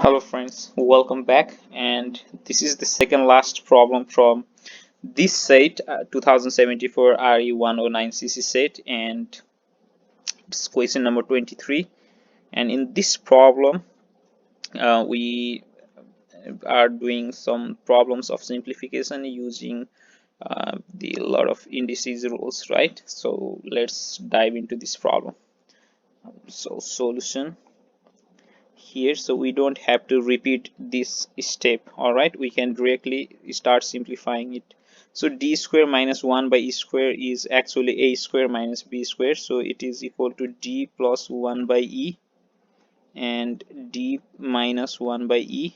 Hello friends, welcome back, and this is the second last problem from this set 2074 RE109cc set, and it's question number 23. And in this problem we are doing some problems of simplification using the lot of indices rules, right? So let's dive into this problem. So solution here, so we don't have to repeat this step. All right, we can directly start simplifying it. So d square minus 1 by e square is actually a square minus b square, so it is equal to d plus 1 by e and d minus 1 by e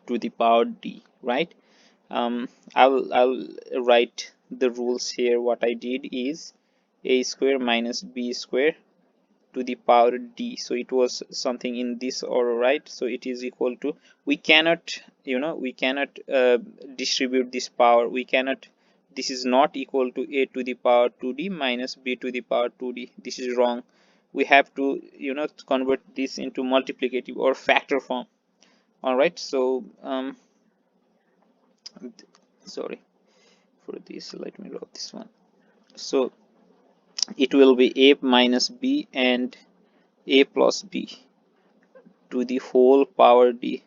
to the power d, right? I'll write the rules here. What I did is a square minus b square to the power d, so it was something in this order, right? So it is equal to, we cannot, we cannot distribute this power. We cannot, this is not equal to a to the power 2d minus b to the power 2d. This is wrong. We have to, convert this into multiplicative or factor form. All right, so sorry for this, let me write this one. So it will be a minus b and a plus b to the whole power d,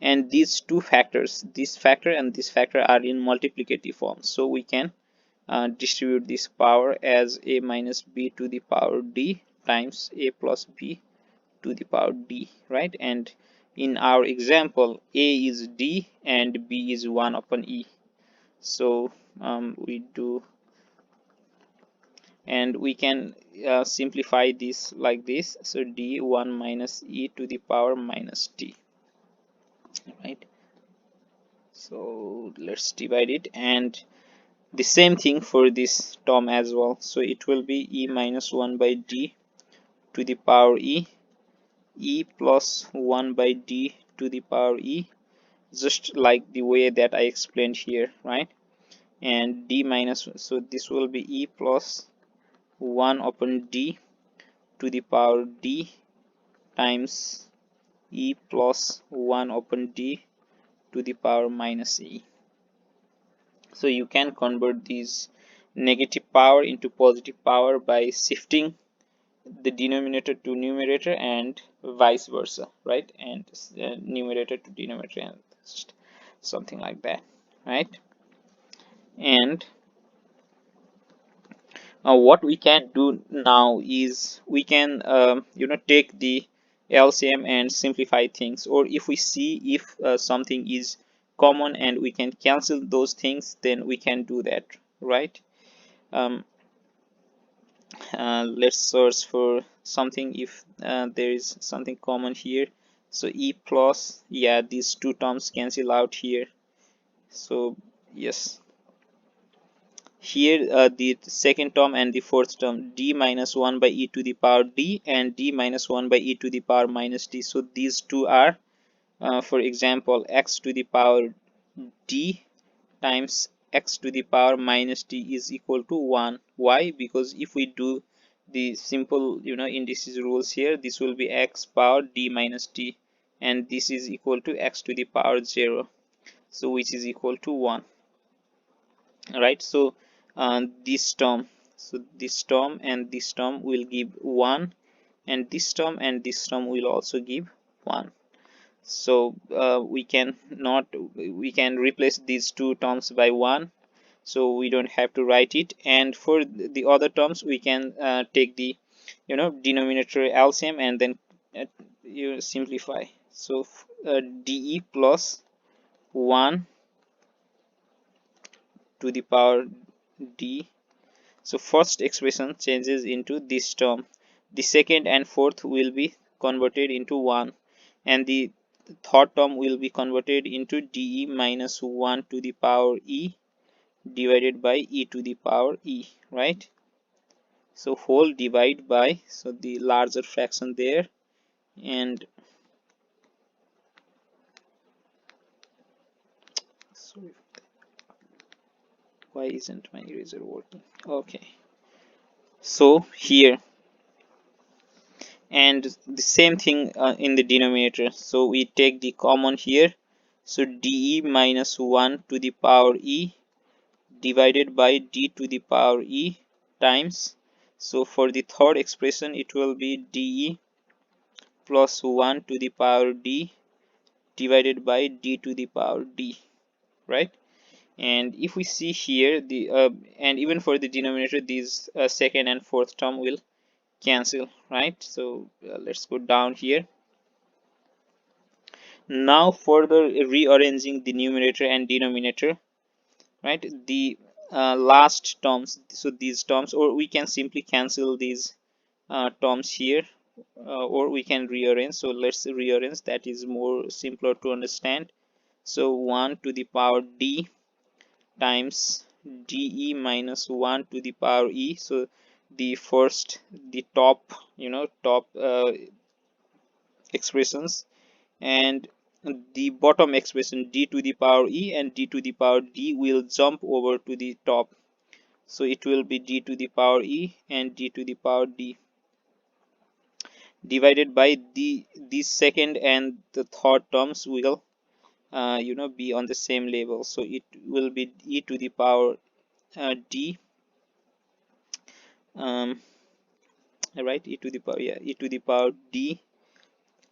and these two factors, this factor and this factor, are in multiplicative form, so we can distribute this power as a minus b to the power d times a plus b to the power d, right? And in our example, a is d and b is 1 upon e, so we do, and we can simplify this like this. So d 1 minus e to the power minus t, right? So let's divide it, and the same thing for this term as well. So it will be e minus 1 by d to the power e plus 1 by d to the power e, just like the way that I explained here, right? And d minus, so this will be e plus 1 upon d to the power d times e plus 1 upon d to the power minus e. So you can convert these negative power into positive power by shifting the denominator to numerator and vice versa, right? And numerator to denominator and something like that, right? And what we can do now is we can take the LCM and simplify things, or if we see if something is common and we can cancel those things, then we can do that, right? um, let's search for something if there is something common here. So e plus, yeah, these two terms cancel out here, so yes, here the second term and the fourth term, d minus 1 by e to the power d and d minus 1 by e to the power minus d, so these two are for example x to the power d times x to the power minus d is equal to 1. Why? Because if we do the simple indices rules here, this will be x power d minus d, and this is equal to x to the power 0, so which is equal to 1, right? So this term, so this term and this term will give 1, and this term and this term will also give 1. So we can replace these two terms by 1, so we don't have to write it. And for the other terms, we can take the denominator LCM and then you simplify. So de plus 1 to the power d, so first expression changes into this term, the second and fourth will be converted into 1, and the third term will be converted into de minus 1 to the power e divided by e to the power e, right? So whole divide by, so the larger fraction there, and sorry, why isn't my eraser working? Okay, so here, and the same thing in the denominator. So we take the common here, so dE minus 1 to the power e divided by d to the power e times, so for the third expression it will be dE plus 1 to the power d divided by d to the power d, right? And if we see here the and even for the denominator, these second and fourth term will cancel, right? So let's go down here. Now further rearranging the numerator and denominator, right? The last terms, so these terms, or we can simply cancel these terms here, or we can rearrange. So let's rearrange, that is more simpler to understand. So 1 to the power d times dE minus 1 to the power e. So the first, the top, top expressions, and the bottom expression d to the power e and d to the power d will jump over to the top. So it will be d to the power e and d to the power d divided by the second and the third terms will be on the same level. So it will be e to the power d, um, right, e to the power, yeah, e to the power d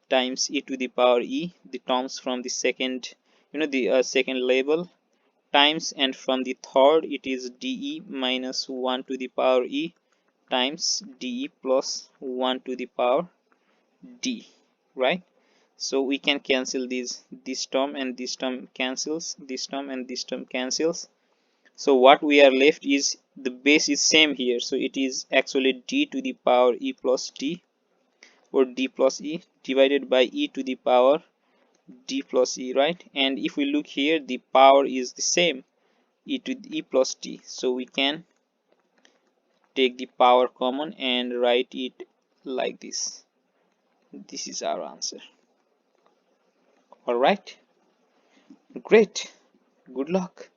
times e to the power e, the terms from the second, the second level, times, and from the third it is dE minus 1 to the power e times dE plus 1 to the power d, right? So we can cancel this term, and this term cancels, this term and this term cancels. So what we are left is the base is same here, so it is actually d to the power e plus d, or d plus e divided by e to the power d plus e, right? And if we look here, the power is the same, e to the e plus d, so we can take the power common and write it like this. This is our answer. All right, great, good luck.